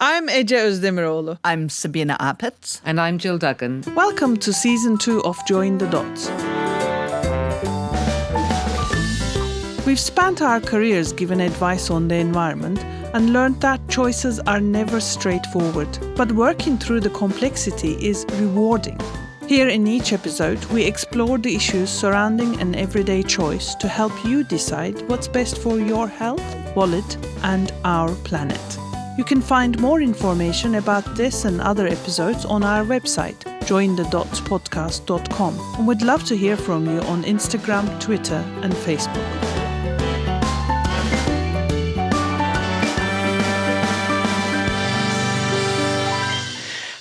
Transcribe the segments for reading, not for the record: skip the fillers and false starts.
I'm Ece Özdemiroğlu. I'm Sabina Apitz. And I'm Jill Duggan. Welcome to Season 2 of Join the Dots. We've spent our careers giving advice on the environment and learned that choices are never straightforward, but working through the complexity is rewarding. Here in each episode, we explore the issues surrounding an everyday choice to help you decide what's best for your health, wallet, and our planet. You can find more information about this and other episodes on our website, jointhedotspodcast.com, and we'd love to hear from you on Instagram, Twitter, and Facebook.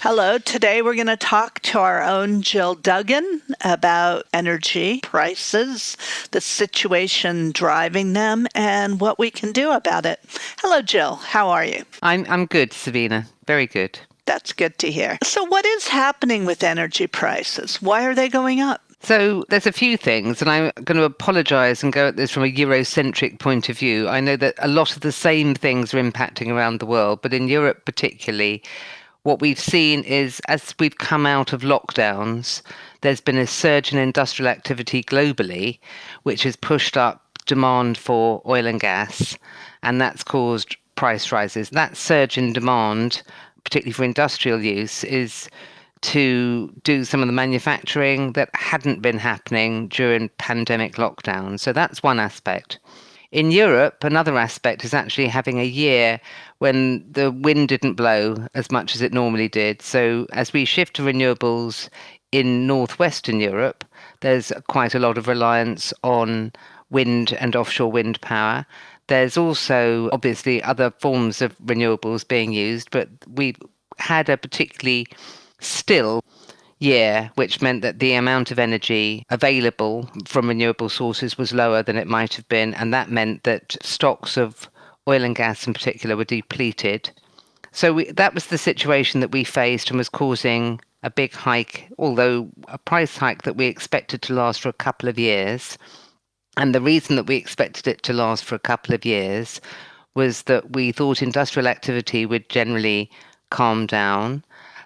Hello, today we're going to talk to our own Jill Duggan about energy prices, the situation driving them, and what we can do about it. Hello, Jill. How are you? I'm good, Sabina. Very good. That's good to hear. So what is happening with energy prices? Why are they going up? So there's a few things, and I'm going to apologise and go at this from a Eurocentric point of view. I know that a lot of the same things are impacting around the world, but in Europe particularly, what we've seen is, as we've come out of lockdowns, there's been a surge in industrial activity globally, which has pushed up demand for oil and gas, and that's caused price rises. That surge in demand, particularly for industrial use, is to do some of the manufacturing that hadn't been happening during pandemic lockdowns. So that's one aspect. In Europe, another aspect is actually having a year when the wind didn't blow as much as it normally did. So as we shift to renewables in northwestern Europe, there's quite a lot of reliance on wind and offshore wind power. There's also obviously other forms of renewables being used, but we had a particularly still year, which meant that the amount of energy available from renewable sources was lower than it might have been, and that meant that stocks of oil and gas in particular were depleted. So that was the situation that we faced and was causing a big hike, although a price hike that we expected to last for a couple of years. And the reason that we expected it to last for a couple of years was that we thought industrial activity would generally calm down,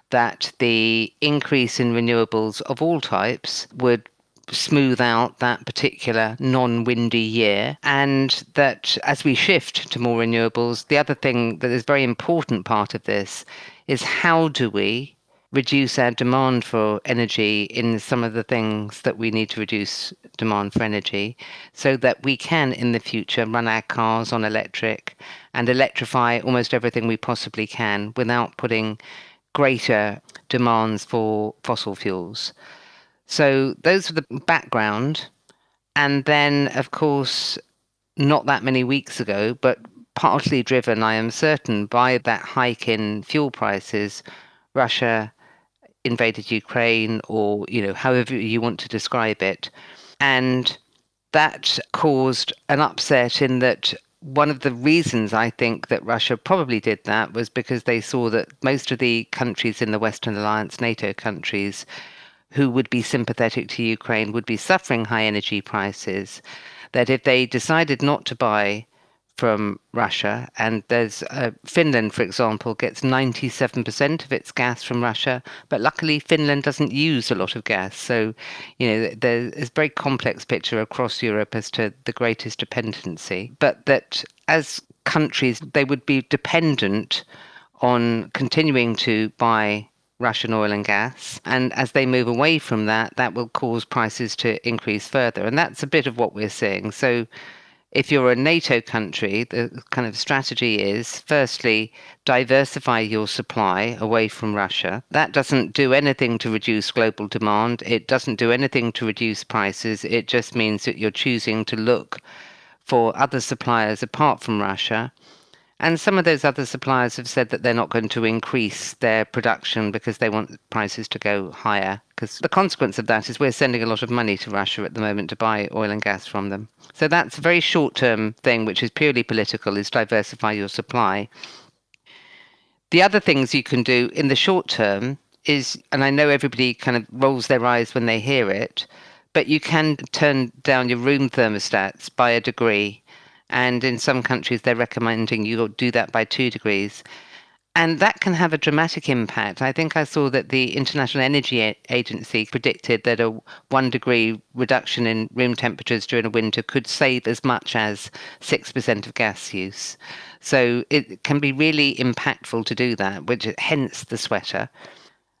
that the increase in renewables of all types would smooth out that particular non-windy year, and that as we shift to more renewables, the other thing that is a very important part of this is how do we reduce our demand for energy in some of the things that we need to reduce demand for energy so that we can in the future run our cars on electric and electrify almost everything we possibly can without putting greater demands for fossil fuels. So those are the background. And then, of course, not that many weeks ago, but partly driven, I am certain, by that hike in fuel prices, Russia invaded Ukraine, or, however you want to describe it. And that caused an upset in that one of the reasons I think that Russia probably did that was because they saw that most of the countries in the Western Alliance, NATO countries, who would be sympathetic to Ukraine would be suffering high energy prices, that if they decided not to buy from Russia, and there's Finland, for example, gets 97% of its gas from Russia, but luckily Finland doesn't use a lot of gas. So, there's a very complex picture across Europe as to the greatest dependency, but that as countries, they would be dependent on continuing to buy Russian oil and gas. And as they move away from that, that will cause prices to increase further. And that's a bit of what we're seeing. So if you're a NATO country, the kind of strategy is, firstly, diversify your supply away from Russia. That doesn't do anything to reduce global demand. It doesn't do anything to reduce prices. It just means that you're choosing to look for other suppliers apart from Russia. And some of those other suppliers have said that they're not going to increase their production because they want prices to go higher. Because the consequence of that is we're sending a lot of money to Russia at the moment to buy oil and gas from them. So that's a very short-term thing, which is purely political, is diversify your supply. The other things you can do in the short term is, and I know everybody kind of rolls their eyes when they hear it, but you can turn down your room thermostats by a degree. And in some countries, they're recommending you do that by 2 degrees. And that can have a dramatic impact. I think I saw that the International Energy Agency predicted that a 1 degree reduction in room temperatures during a winter could save as much as 6% of gas use. So it can be really impactful to do that, which hence the sweater.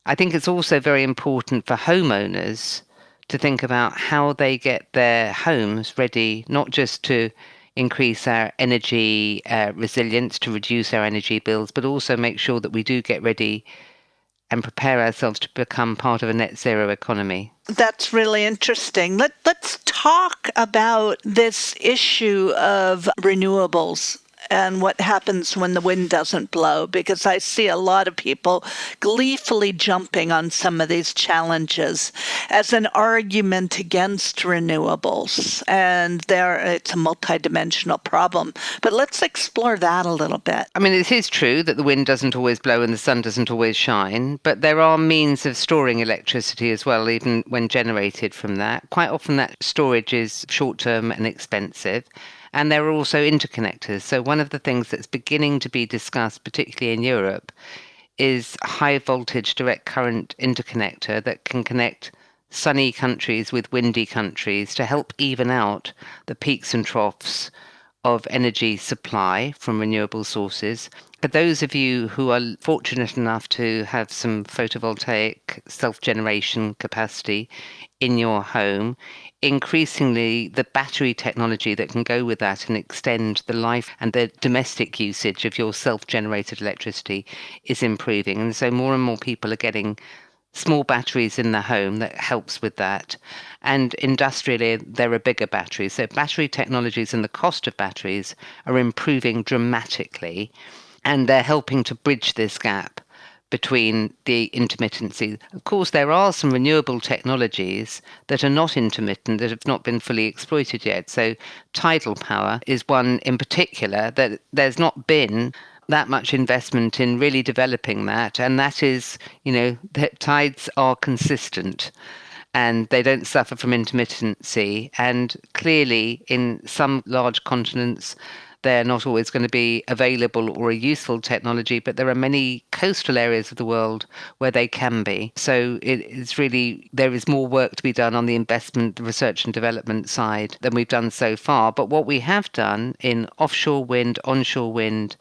I think it's also very important for homeowners to think about how they get their homes ready, not just to increase our energy resilience, to reduce our energy bills, but also make sure that we do get ready and prepare ourselves to become part of a net zero economy. That's really interesting. Let's talk about this issue of renewables and what happens when the wind doesn't blow, because I see a lot of people gleefully jumping on some of these challenges as an argument against renewables. And it's a multidimensional problem. But let's explore that a little bit. I mean, it is true that the wind doesn't always blow and the sun doesn't always shine, but there are means of storing electricity as well, even when generated from that. Quite often that storage is short-term and expensive. And there are also interconnectors. So one of the things that's beginning to be discussed, particularly in Europe, is high voltage direct current interconnector that can connect sunny countries with windy countries to help even out the peaks and troughs of energy supply from renewable sources. For those of you who are fortunate enough to have some photovoltaic self-generation capacity in your home, increasingly the battery technology that can go with that and extend the life and the domestic usage of your self-generated electricity is improving. And so more and more people are getting small batteries in the home that helps with that. And industrially, there are bigger batteries. So battery technologies and the cost of batteries are improving dramatically, and they're helping to bridge this gap between the intermittency. Of course, there are some renewable technologies that are not intermittent, that have not been fully exploited yet. So tidal power is one in particular that there's not been that much investment in really developing that. And that is, that tides are consistent and they don't suffer from intermittency. And clearly, in some large continents, they're not always going to be available or a useful technology, but there are many coastal areas of the world where they can be. So there is more work to be done on the investment, the research and development side than we've done so far. But what we have done in offshore wind, onshore wind,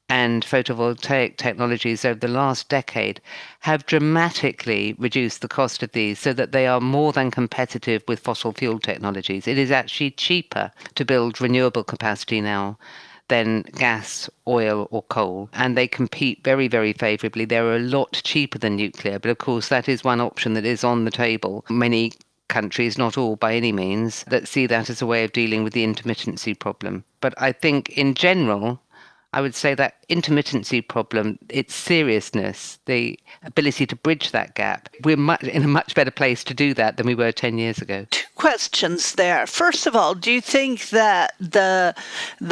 and photovoltaic technologies over the last decade have dramatically reduced the cost of these so that they are more than competitive with fossil fuel technologies. It is actually cheaper to build renewable capacity now than gas, oil or coal, and they compete very, very favourably. They're a lot cheaper than nuclear, but of course that is one option that is on the table. Many countries, not all by any means, that see that as a way of dealing with the intermittency problem. But I think in general, I would say that intermittency problem, its seriousness, the ability to bridge that gap, we're in a much better place to do that than we were 10 years ago. Two questions there. First of all, do you think that the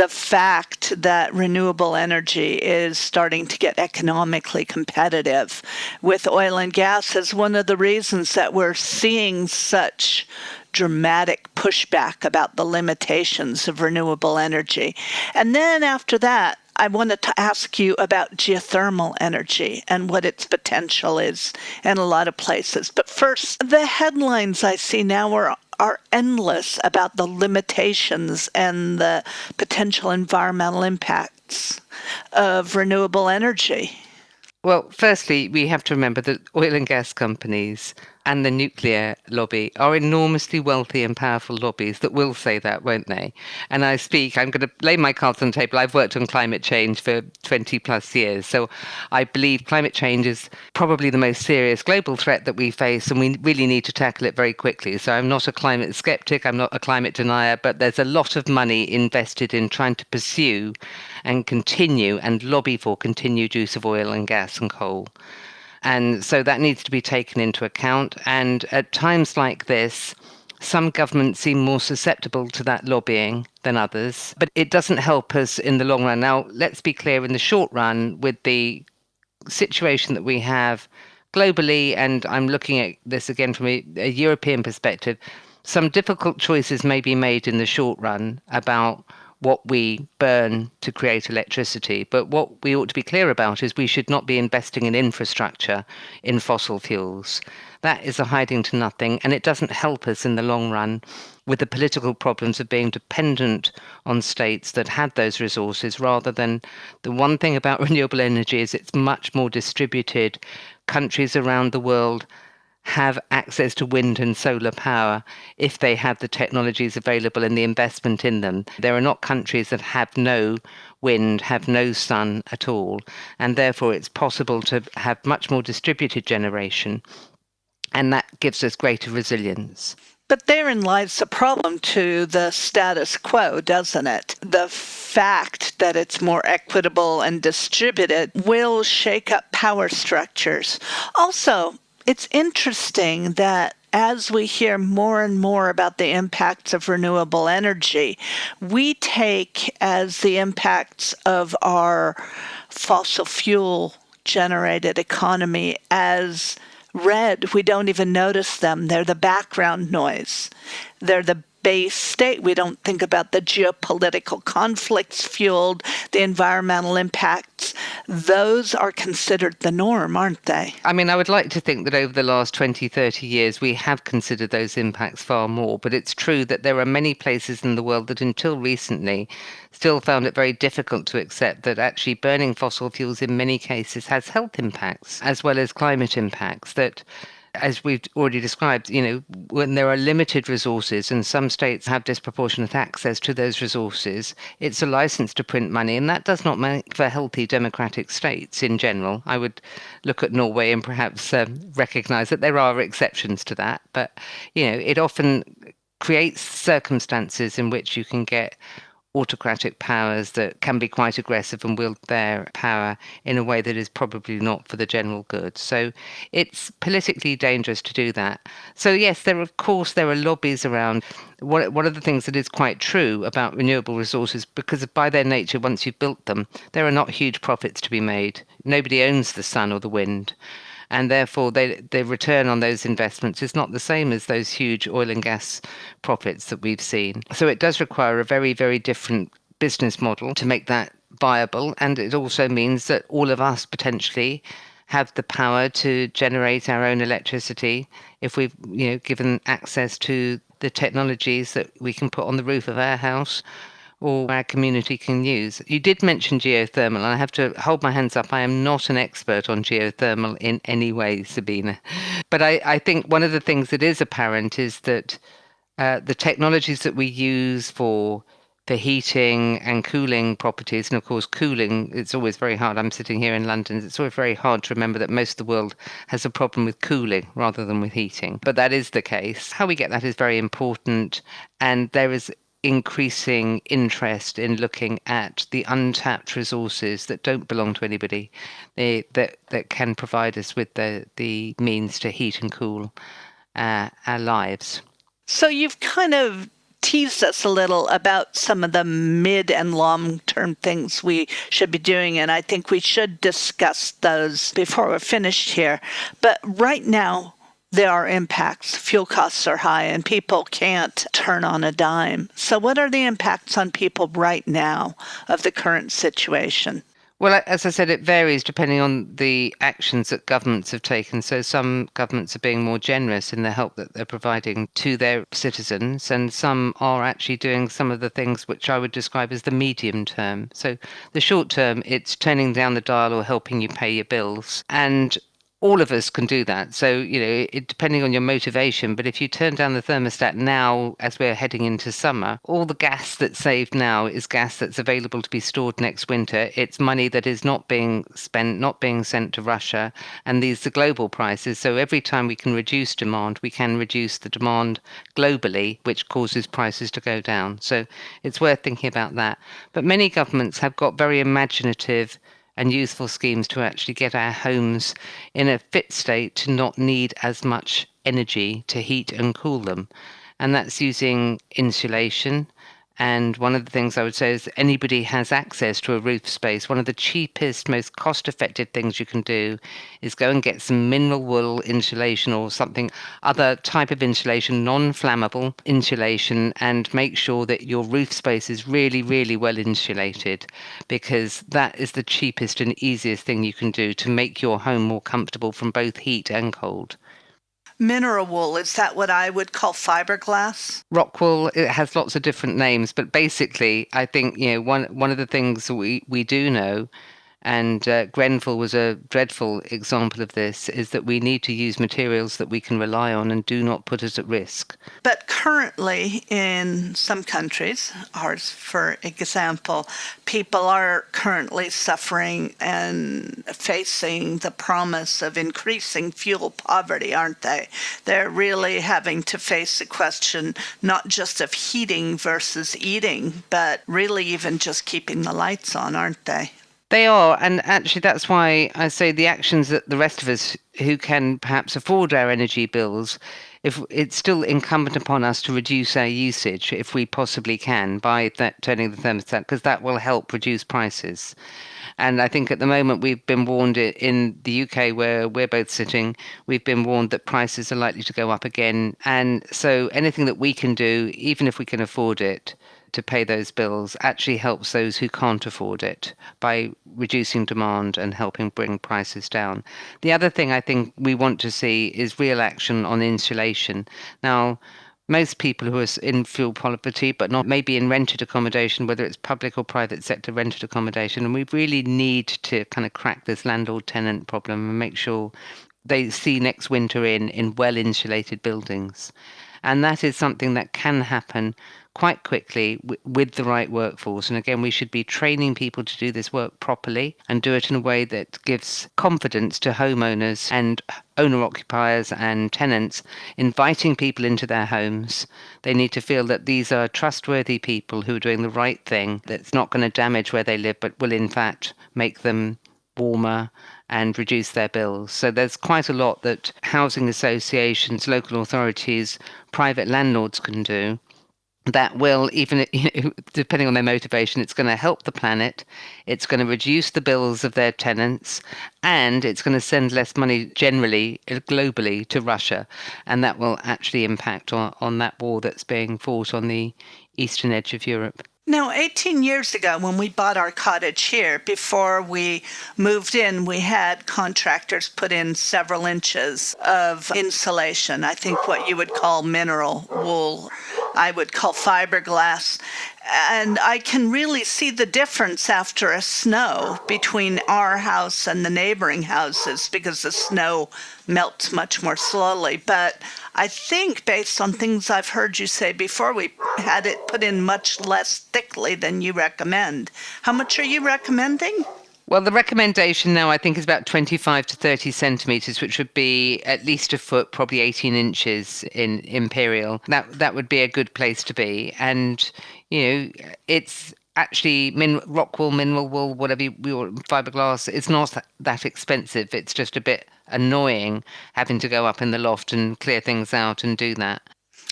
fact that renewable energy is starting to get economically competitive with oil and gas is one of the reasons that we're seeing such dramatic pushback about the limitations of renewable energy? And then after that, I wanted to ask you about geothermal energy and what its potential is in a lot of places. But first, the headlines I see now are endless about the limitations and the potential environmental impacts of renewable energy. Well, firstly, we have to remember that oil and gas companies and the nuclear lobby are enormously wealthy and powerful lobbies that will say that, won't they? And I'm going to lay my cards on the table. I've worked on climate change for 20 plus years. So I believe climate change is probably the most serious global threat that we face, and we really need to tackle it very quickly. So I'm not a climate skeptic, I'm not a climate denier, but there's a lot of money invested in trying to pursue and continue and lobby for continued use of oil and gas and coal. And so that needs to be taken into account. And at times like this, some governments seem more susceptible to that lobbying than others, but it doesn't help us in the long run. Now, let's be clear, in the short run, with the situation that we have globally, and I'm looking at this again from a European perspective, some difficult choices may be made in the short run about what we burn to create electricity. But what we ought to be clear about is we should not be investing in infrastructure in fossil fuels. That is a hiding to nothing, and it doesn't help us in the long run with the political problems of being dependent on states that had those resources, rather than the one thing about renewable energy is it's much more distributed. Countries around the world have access to wind and solar power if they have the technologies available and the investment in them. There are not countries that have no wind, have no sun at all, and therefore it's possible to have much more distributed generation, and that gives us greater resilience. But therein lies the problem to the status quo, doesn't it? The fact that it's more equitable and distributed will shake up power structures. Also, it's interesting that as we hear more and more about the impacts of renewable energy, we take as the impacts of our fossil fuel generated economy as red. We don't even notice them. They're the background noise. They're the base state. We don't think about the geopolitical conflicts fueled, the environmental impacts. Those are considered the norm, aren't they? I mean, I would like to think that over the last 20, 30 years, we have considered those impacts far more. But it's true that there are many places in the world that until recently still found it very difficult to accept that actually burning fossil fuels in many cases has health impacts as well as climate impacts that, as we've already described, when there are limited resources and some states have disproportionate access to those resources, it's a license to print money, and that does not make for healthy democratic states in general. I would look at Norway and perhaps recognise that there are exceptions to that, but it often creates circumstances in which you can get autocratic powers that can be quite aggressive and wield their power in a way that is probably not for the general good. So it's politically dangerous to do that. So yes, there are lobbies around. One of the things that is quite true about renewable resources, because by their nature, once you've built them, there are not huge profits to be made. Nobody owns the sun or the wind. And therefore, the return on those investments is not the same as those huge oil and gas profits that we've seen. So it does require a very, very different business model to make that viable. And it also means that all of us potentially have the power to generate our own electricity if we've given access to the technologies that we can put on the roof of our house or our community can use. You did mention geothermal, and I have to hold my hands up. I am not an expert on geothermal in any way, Sabina. But I think one of the things that is apparent is that the technologies that we use for heating and cooling properties, and of course cooling, it's always very hard. I'm sitting here in London. It's always very hard to remember that most of the world has a problem with cooling rather than with heating. But that is the case. How we get that is very important, and there is increasing interest in looking at the untapped resources that don't belong to anybody, that can provide us with the means to heat and cool our lives. So you've kind of teased us a little about some of the mid and long-term things we should be doing, and I think we should discuss those before we're finished here. But right now, there are impacts. Fuel costs are high and people can't turn on a dime. So what are the impacts on people right now of the current situation? Well, as I said, it varies depending on the actions that governments have taken. So some governments are being more generous in the help that they're providing to their citizens, and some are actually doing some of the things which I would describe as the medium term. So the short term, it's turning down the dial or helping you pay your bills. And all of us can do that. So, depending on your motivation, but if you turn down the thermostat now, as we're heading into summer, all the gas that's saved now is gas that's available to be stored next winter. It's money that is not being spent, not being sent to Russia. And these are global prices. So every time we can reduce demand, we can reduce the demand globally, which causes prices to go down. So it's worth thinking about that. But many governments have got very imaginative and useful schemes to actually get our homes in a fit state to not need as much energy to heat and cool them. And that's using insulation And one of the things I would say is anybody has access to a roof space. One of the cheapest, most cost-effective things you can do is go and get some mineral wool insulation or something, other type of insulation, non-flammable insulation, and make sure that your roof space is really, really well insulated, because that is the cheapest and easiest thing you can do to make your home more comfortable from both heat and cold. Mineral wool, is that what I would call fiberglass? Rockwool, it has lots of different names, but basically, I think one of the things we do know, and Grenfell was a dreadful example of this, is that we need to use materials that we can rely on and do not put us at risk. But currently, in some countries, ours for example, people are currently suffering and facing the promise of increasing fuel poverty, aren't they? They're really having to face the question not just of heating versus eating, but really even just keeping the lights on, aren't they? They are, and actually that's why I say the actions that the rest of us who can perhaps afford our energy bills, if it's still incumbent upon us to reduce our usage if we possibly can by that turning the thermostat, because that will help reduce prices. And I think at the moment we've been warned in the UK where we're both sitting, we've been warned that prices are likely to go up again. And so anything that we can do, even if we can afford it, to pay those bills actually helps those who can't afford it by reducing demand and helping bring prices down. The other thing I think we want to see is real action on insulation. Now, most people who are in fuel poverty, but not maybe in rented accommodation, whether it's public or private sector rented accommodation, and we really need to kind of crack this landlord-tenant problem and make sure they see next winter in well-insulated buildings. And that is something that can happen quite quickly with the right workforce. And again, we should be training people to do this work properly and do it in a way that gives confidence to homeowners and owner-occupiers and tenants, inviting people into their homes. They need to feel that these are trustworthy people who are doing the right thing, that's not going to damage where they live, but will in fact make them warmer and reduce their bills. So there's quite a lot that housing associations, local authorities, private landlords can do that will, even depending on their motivation, it's going to help the planet, it's going to reduce the bills of their tenants, and it's going to send less money generally, globally, to Russia. And that will actually impact on that war that's being fought on the eastern edge of Europe. Now, 18 years ago, when we bought our cottage here, before we moved in, we had contractors put in several inches of insulation. I think what you would call mineral wool, I would call fiberglass. And I can really see the difference after a snow between our house and the neighboring houses, because the snow melts much more slowly. But I think, based on things I've heard you say before, we had it put in much less thickly than you recommend. How much are you recommending? Well, the recommendation now, I think, is about 25 to 30 centimetres, which would be at least a foot, probably 18 inches in imperial. That would be a good place to be. And, it's actually rock wool, mineral wool, whatever fiberglass. It's not that expensive. It's just a bit annoying having to go up in the loft and clear things out and do that.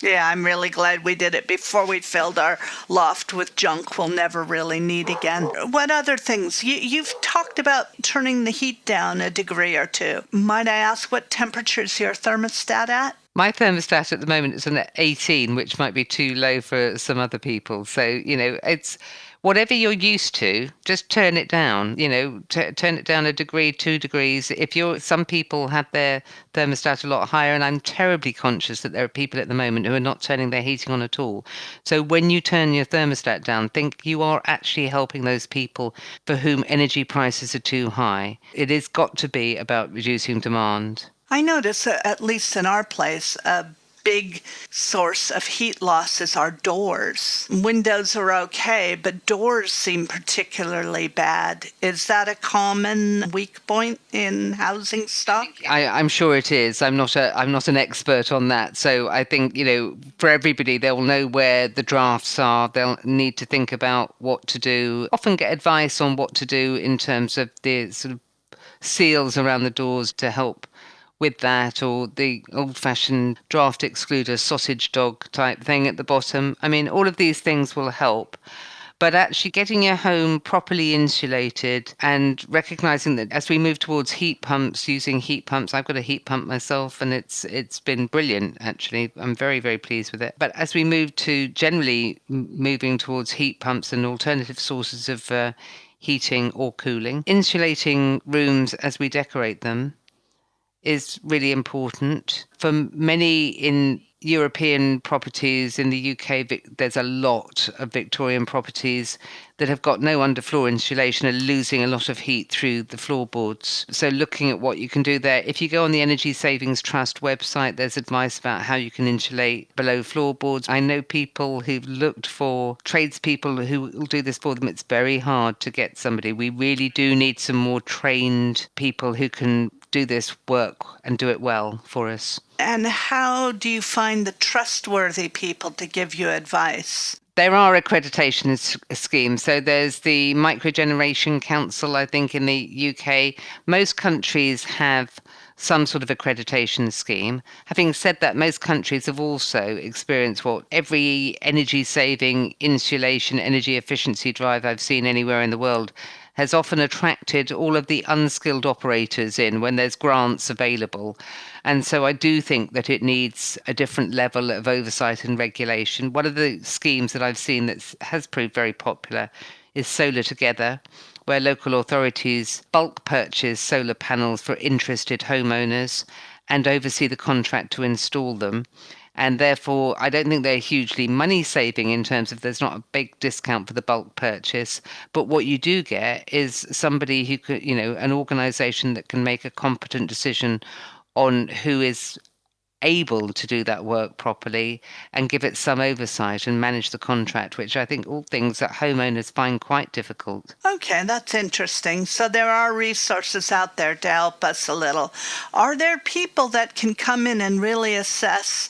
Yeah, I'm really glad we did it before we filled our loft with junk we'll never really need again. What other things? You've talked about turning the heat down a degree or two. Might I ask what temperature is your thermostat at? My thermostat at the moment is an 18, which might be too low for some other people. So, it's whatever you're used to, just turn it down, turn it down a degree, 2 degrees. Some people have their thermostat a lot higher, and I'm terribly conscious that there are people at the moment who are not turning their heating on at all. So when you turn your thermostat down, think you are actually helping those people for whom energy prices are too high. It has got to be about reducing demand. I notice, at least in our place, a big source of heat loss is our doors. Windows are okay, but doors seem particularly bad. Is that a common weak point in housing stock? I'm sure it is. I'm not an expert on that. So I think, for everybody, they'll know where the drafts are. They'll need to think about what to do, often get advice on what to do in terms of the sort of seals around the doors to help with that, or the old-fashioned draft excluder sausage dog type thing at the bottom. I mean, all of these things will help. But actually getting your home properly insulated and recognizing that as we move towards heat pumps, using heat pumps, I've got a heat pump myself and it's been brilliant, actually. I'm very, very pleased with it. But as we move to generally moving towards heat pumps and alternative sources of heating or cooling, insulating rooms as we decorate them is really important. For many in European properties in the UK, there's a lot of Victorian properties that have got no underfloor insulation and losing a lot of heat through the floorboards. So looking at what you can do there. If you go on the Energy Savings Trust website, there's advice about how you can insulate below floorboards. I know people who've looked for tradespeople who will do this for them. It's very hard to get somebody. We really do need some more trained people who can do this work and do it well for us. And how do you find the trustworthy people to give you advice? There are accreditation schemes. So there's the Microgeneration Council, I think, in the UK. Most countries have some sort of accreditation scheme. Having said that, most countries have also experienced what every energy saving, insulation, energy efficiency drive I've seen anywhere in the world has often attracted all of the unskilled operators in when there's grants available. And so I do think that it needs a different level of oversight and regulation. One of the schemes that I've seen that has proved very popular is Solar Together, where local authorities bulk purchase solar panels for interested homeowners and oversee the contract to install them. And therefore, I don't think they're hugely money saving in terms of there's not a big discount for the bulk purchase. But what you do get is somebody who could, an organization that can make a competent decision on who is able to do that work properly and give it some oversight and manage the contract, which I think all things that homeowners find quite difficult. Okay, that's interesting. So there are resources out there to help us a little. Are there people that can come in and really assess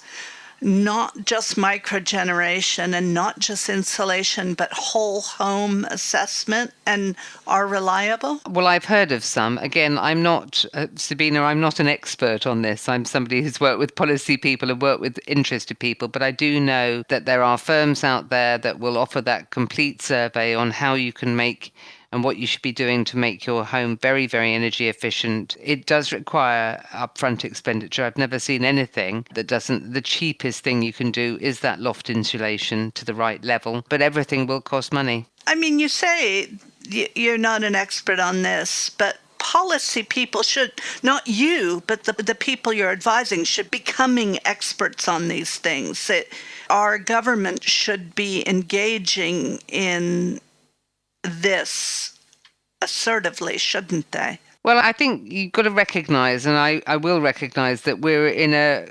not just microgeneration and not just insulation, but whole home assessment and are reliable? Well, I've heard of some. Again, I'm not, Sabina, I'm not an expert on this. I'm somebody who's worked with policy people and worked with interested people, but I do know that there are firms out there that will offer that complete survey on how you can make and what you should be doing to make your home very, very energy efficient. It does require upfront expenditure. I've never seen anything that doesn't. The cheapest thing you can do is that loft insulation to the right level, but everything will cost money. I mean, you say you're not an expert on this, but policy people should, not you, but the people you're advising should be becoming experts on these things. Our government should be engaging in this assertively, shouldn't they? Well, I think you've got to recognise, and I will recognise, that we're in a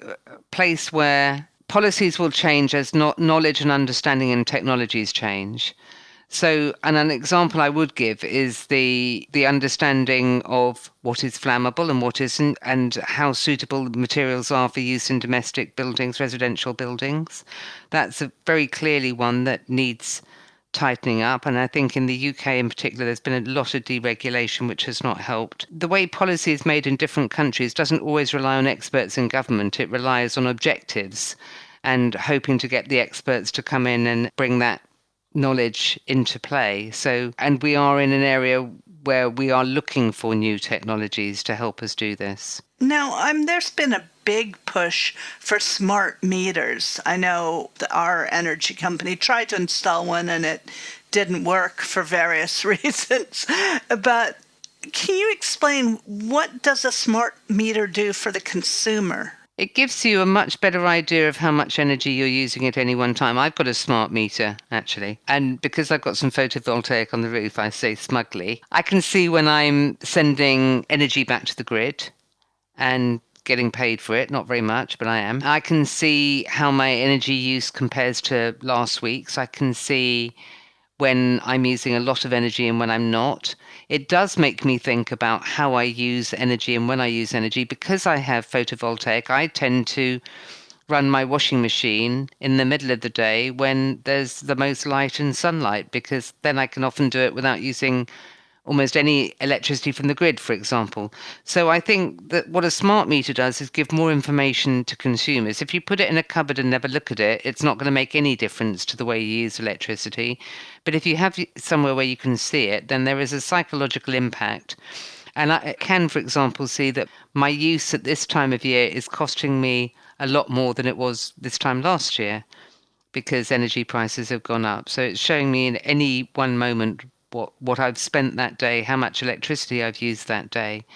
place where policies will change as knowledge and understanding and technologies change. So, and an example I would give is the understanding of what is flammable and what isn't, and how suitable materials are for use in domestic buildings, residential buildings. That's a very clearly one that needs tightening up. And I think in the UK in particular, there's been a lot of deregulation, which has not helped. The way policy is made in different countries doesn't always rely on experts in government. It relies on objectives and hoping to get the experts to come in and bring that knowledge into play. So, and we are in an area where we are looking for new technologies to help us do this. Now, there's been a big push for smart meters. I know our energy company tried to install one and it didn't work for various reasons. But can you explain, what does a smart meter do for the consumer? It gives you a much better idea of how much energy you're using at any one time. I've got a smart meter, actually. And because I've got some photovoltaic on the roof, I say smugly, I can see when I'm sending energy back to the grid and getting paid for it. Not very much, but I am. I can see how my energy use compares to last week's. I can see when I'm using a lot of energy and when I'm not. It does make me think about how I use energy and when I use energy. Because I have photovoltaic, I tend to run my washing machine in the middle of the day when there's the most light and sunlight, because then I can often do it without using almost any electricity from the grid, for example. So I think that what a smart meter does is give more information to consumers. If you put it in a cupboard and never look at it, it's not going to make any difference to the way you use electricity. But if you have somewhere where you can see it, then there is a psychological impact. And I can, for example, see that my use at this time of year is costing me a lot more than it was this time last year because energy prices have gone up. So it's showing me in any one moment what I've spent that day, how much electricity I've used that day,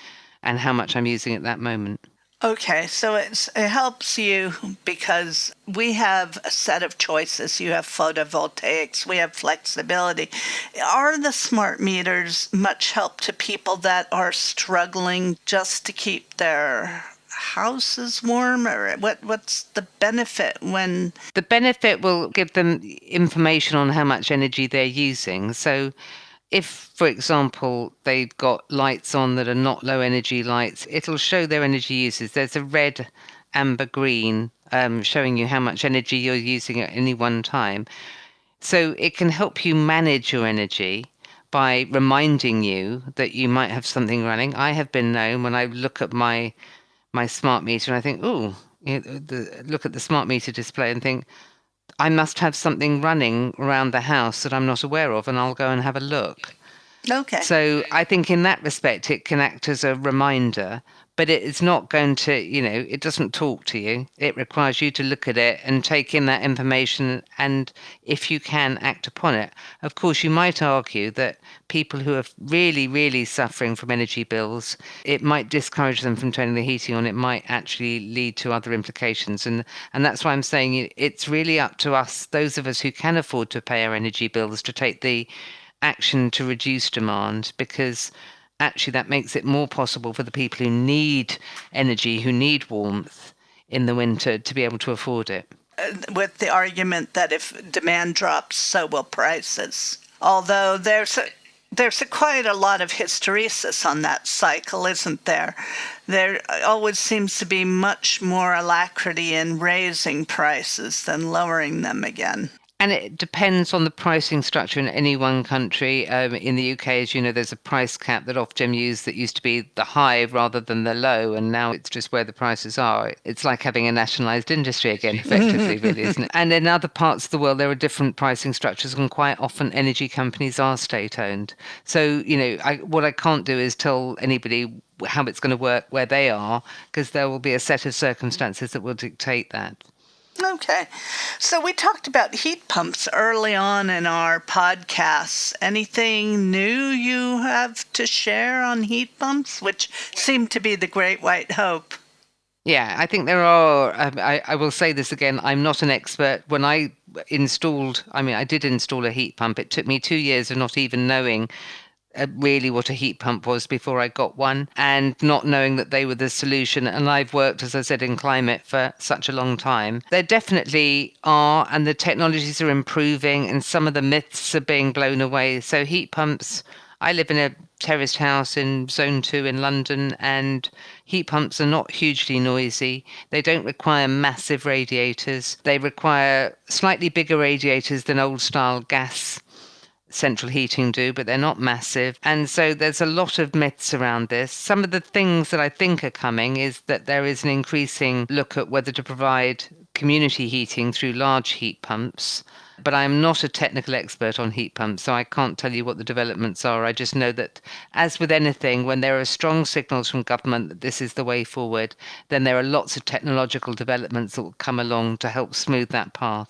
and how much I'm using at that moment. Okay, so it helps you because we have a set of choices. You have photovoltaics, we have flexibility. Are the smart meters much help to people that are struggling just to keep their houses warm, or what's the benefit when The benefit will give them information on how much energy they're using. So if, for example, they've got lights on that are not low energy lights, it'll show their energy uses. There's a red, amber, green showing you how much energy you're using at any one time. So it can help you manage your energy by reminding you that you might have something running. I have been known when I look at my smart meter and I think, oh, look at the smart meter display and think, I must have something running around the house that I'm not aware of, and I'll go and have a look. okay. So I think in that respect, it can act as a reminder, but it is not going to, it doesn't talk to you. It requires you to look at it and take in that information, and if you can, act upon it. Of course, you might argue that people who are really, really suffering from energy bills, it might discourage them from turning the heating on. It might actually lead to other implications. And that's why I'm saying it's really up to us, those of us who can afford to pay our energy bills, to take the action to reduce demand, because actually that makes it more possible for the people who need energy, who need warmth in the winter, to be able to afford it. With the argument that if demand drops, so will prices. Although there's quite a lot of hysteresis on that cycle, isn't there? There always seems to be much more alacrity in raising prices than lowering them again. And it depends on the pricing structure in any one country. In the UK, as you know, there's a price cap that Ofgem used that used to be the high rather than the low, and now it's just where the prices are. It's like having a nationalised industry again, effectively, really, isn't it? And in other parts of the world, there are different pricing structures, and quite often energy companies are state-owned. So, what I can't do is tell anybody how it's going to work where they are, because there will be a set of circumstances that will dictate that. Okay. So we talked about heat pumps early on in our podcasts. Anything new you have to share on heat pumps, which seem to be the great white hope? Yeah, I think there are. I will say this again. I'm not an expert. When I did install a heat pump. It took me 2 years of not even knowing really what a heat pump was before I got one, and not knowing that they were the solution. And I've worked, as I said, in climate for such a long time. There definitely are, and the technologies are improving, and some of the myths are being blown away. So heat pumps, I live in a terraced house in Zone 2 in London, and heat pumps are not hugely noisy. They don't require massive radiators. They require slightly bigger radiators than old style gas central heating do, but they're not massive. And so there's a lot of myths around this. Some of the things that I think are coming is that there is an increasing look at whether to provide community heating through large heat pumps. But I'm not a technical expert on heat pumps, so I can't tell you what the developments are. I just know that, as with anything, when there are strong signals from government that this is the way forward, then there are lots of technological developments that will come along to help smooth that path.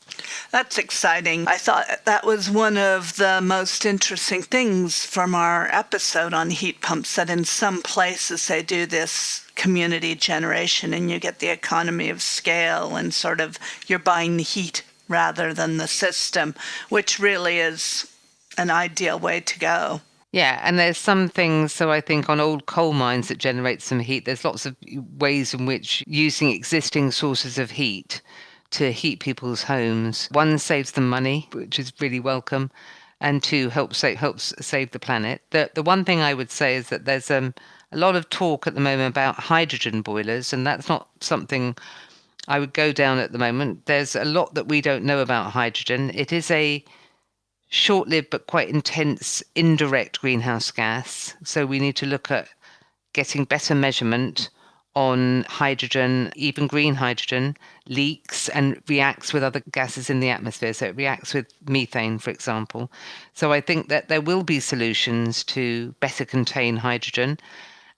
That's exciting. I thought that was one of the most interesting things from our episode on heat pumps, that in some places they do this community generation and you get the economy of scale, and sort of you're buying the heat rather than the system, which really is an ideal way to go. Yeah, and there's some things, so I think on old coal mines that generate some heat, there's lots of ways in which using existing sources of heat to heat people's homes, one, saves them money, which is really welcome, and two, helps save the planet. The one thing I would say is that there's a lot of talk at the moment about hydrogen boilers, and that's not something I would go down at the moment. There's a lot that we don't know about hydrogen. It is a short-lived but quite intense indirect greenhouse gas. So we need to look at getting better measurement on hydrogen, even green hydrogen, leaks and reacts with other gases in the atmosphere. So it reacts with methane, for example. So I think that there will be solutions to better contain hydrogen,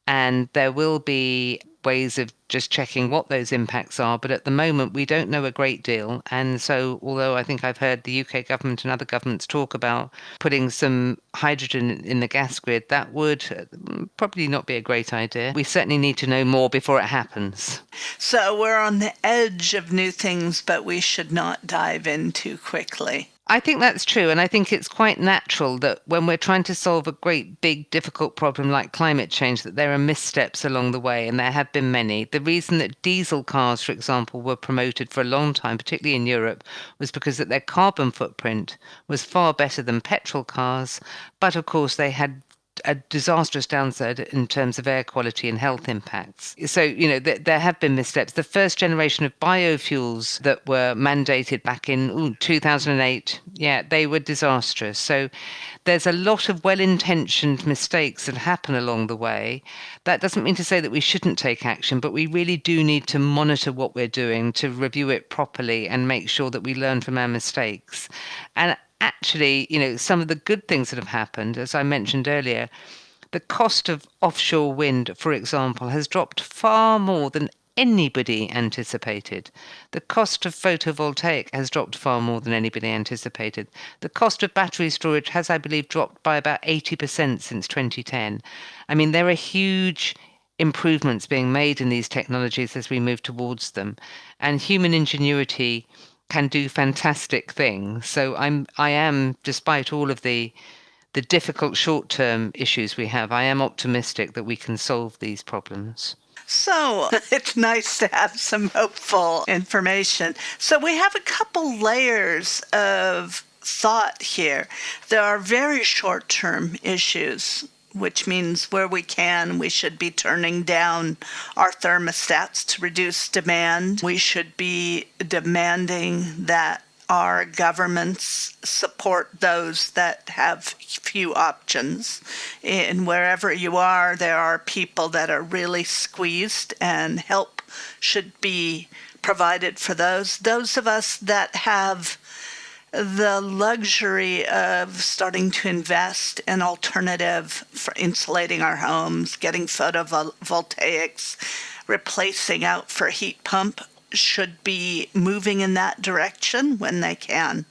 and there will be ways of just checking what those impacts are. But at the moment, we don't know a great deal. And so, although I think I've heard the UK government and other governments talk about putting some hydrogen in the gas grid, that would probably not be a great idea. We certainly need to know more before it happens. So we're on the edge of new things, but we should not dive in too quickly. I think that's true. And I think it's quite natural that when we're trying to solve a great, big, difficult problem like climate change, that there are missteps along the way, and there have been many. The reason that diesel cars, for example, were promoted for a long time, particularly in Europe, was because that their carbon footprint was far better than petrol cars. But of course, they had a disastrous downside in terms of air quality and health impacts. So, there have been missteps. The first generation of biofuels that were mandated back in 2008, they were disastrous. So there's a lot of well-intentioned mistakes that happen along the way. That doesn't mean to say that we shouldn't take action, but we really do need to monitor what we're doing, to review it properly and make sure that we learn from our mistakes. And actually, some of the good things that have happened, as I mentioned earlier, the cost of offshore wind, for example, has dropped far more than anybody anticipated. The cost of photovoltaic has dropped far more than anybody anticipated. The cost of battery storage has, I believe, dropped by about 80% since 2010. I mean, there are huge improvements being made in these technologies as we move towards them. And human ingenuity can do fantastic things. So I am, despite all of the difficult short-term issues we have, I am optimistic that we can solve these problems. So it's nice to have some hopeful information. So we have a couple layers of thought here. There are very short-term issues, which means where we can, we should be turning down our thermostats to reduce demand. We should be demanding that our governments support those that have few options. And wherever you are, there are people that are really squeezed, and help should be provided for those. Those of us that have the luxury of starting to invest in alternative for insulating our homes, getting photovoltaics, replacing out for heat pump, should be moving in that direction when they can.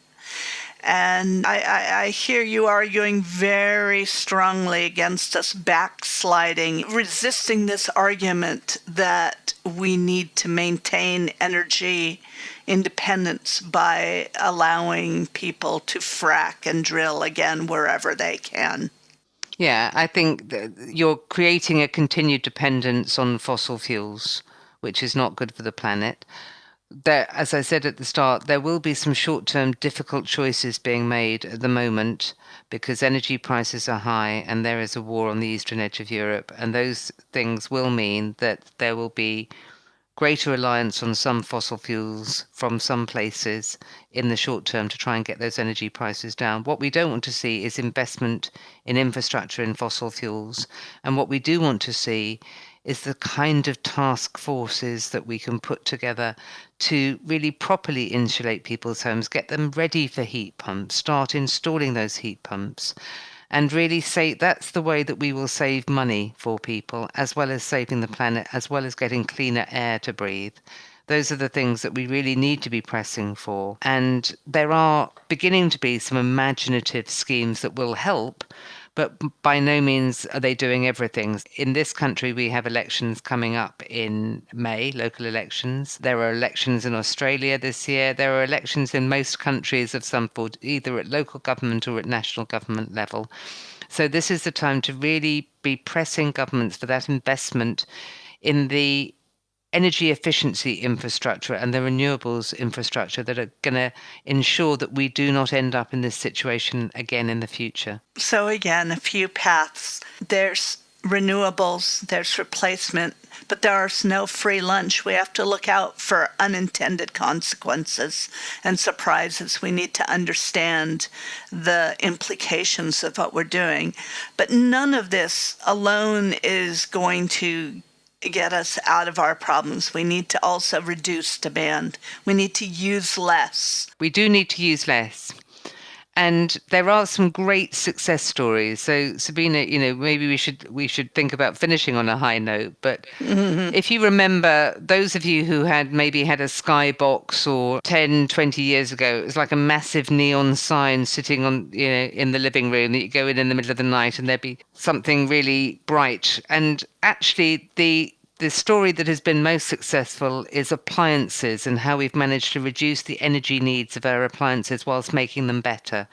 And I hear you arguing very strongly against us backsliding, resisting this argument that we need to maintain energy independence by allowing people to frack and drill again wherever they can. Yeah, I think that you're creating a continued dependence on fossil fuels, which is not good for the planet. There, as I said at the start, there will be some short-term difficult choices being made at the moment because energy prices are high and there is a war on the eastern edge of Europe. And those things will mean that there will be greater reliance on some fossil fuels from some places in the short term to try and get those energy prices down. What we don't want to see is investment in infrastructure in fossil fuels. And what we do want to see is the kind of task forces that we can put together to really properly insulate people's homes, get them ready for heat pumps, start installing those heat pumps, and really say that's the way that we will save money for people, as well as saving the planet, as well as getting cleaner air to breathe. Those are the things that we really need to be pressing for. And there are beginning to be some imaginative schemes that will help, but by no means are they doing everything. In this country, we have elections coming up in May, local elections. There are elections in Australia this year. There are elections in most countries of some sort, either at local government or at national government level. So this is the time to really be pressing governments for that investment in the energy efficiency infrastructure and the renewables infrastructure that are going to ensure that we do not end up in this situation again in the future. So again, a few paths. There's renewables, there's replacement, but there's no free lunch. We have to look out for unintended consequences and surprises. We need to understand the implications of what we're doing. But none of this alone is going to get us out of our problems. We need to also reduce demand. We need to use less. We do need to use less. And there are some great success stories. So Sabina, maybe we should think about finishing on a high note. But if you remember, those of you who had maybe had a skybox or 10, 20 years ago, it was like a massive neon sign sitting on, in the living room that you go in the middle of the night and there'd be something really bright. And actually the story that has been most successful is appliances and how we've managed to reduce the energy needs of our appliances whilst making them better.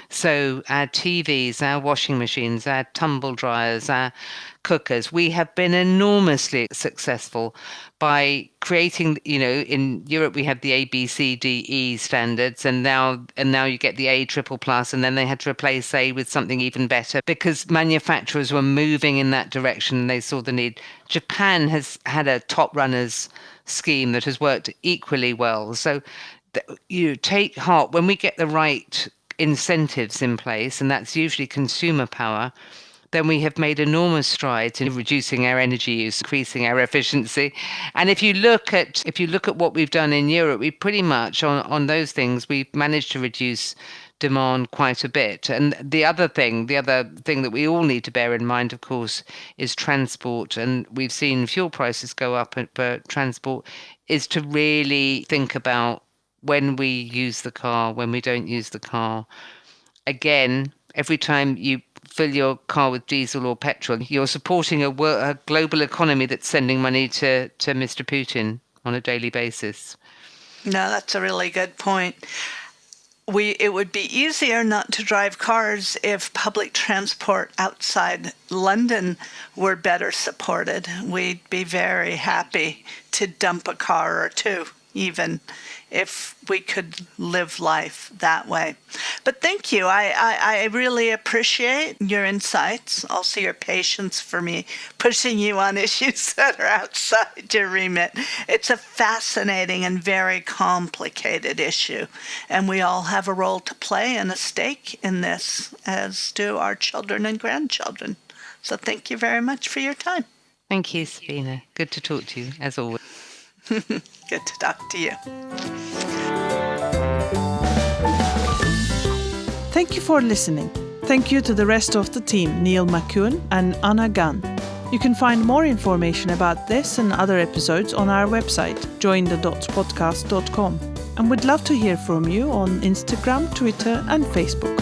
So our TVs, our washing machines, our tumble dryers, our cookers, we have been enormously successful by creating, in Europe we had the A, B, C, D, E standards, and now you get the A+++, and then they had to replace A with something even better because manufacturers were moving in that direction and they saw the need. Japan has had a top runners scheme that has worked equally well. So you take heart when we get the right incentives in place, and that's usually consumer power, then we have made enormous strides in reducing our energy use, increasing our efficiency. And if you look at what we've done in Europe, we pretty much on those things we've managed to reduce demand quite a bit. And the other thing that we all need to bear in mind, of course, is transport. And we've seen fuel prices go up for transport, is to really think about when we use the car, when we don't use the car. Again, every time you fill your car with diesel or petrol, you're supporting a global economy that's sending money to Mr. Putin on a daily basis. No, that's a really good point. It would be easier not to drive cars if public transport outside London were better supported. We'd be very happy to dump a car or two, even if we could live life that way. But thank you. I really appreciate your insights, also your patience for me pushing you on issues that are outside your remit. It's a fascinating and very complicated issue, and we all have a role to play and a stake in this, as do our children and grandchildren. So thank you very much for your time. Thank you, Sabina. Good to talk to you, as always. Good to talk to you. Thank you for listening. Thank you to the rest of the team, Neil McCune and Anna Gunn. You can find more information about this and other episodes on our website, jointhedotspodcast.com. And we'd love to hear from you on Instagram, Twitter and Facebook.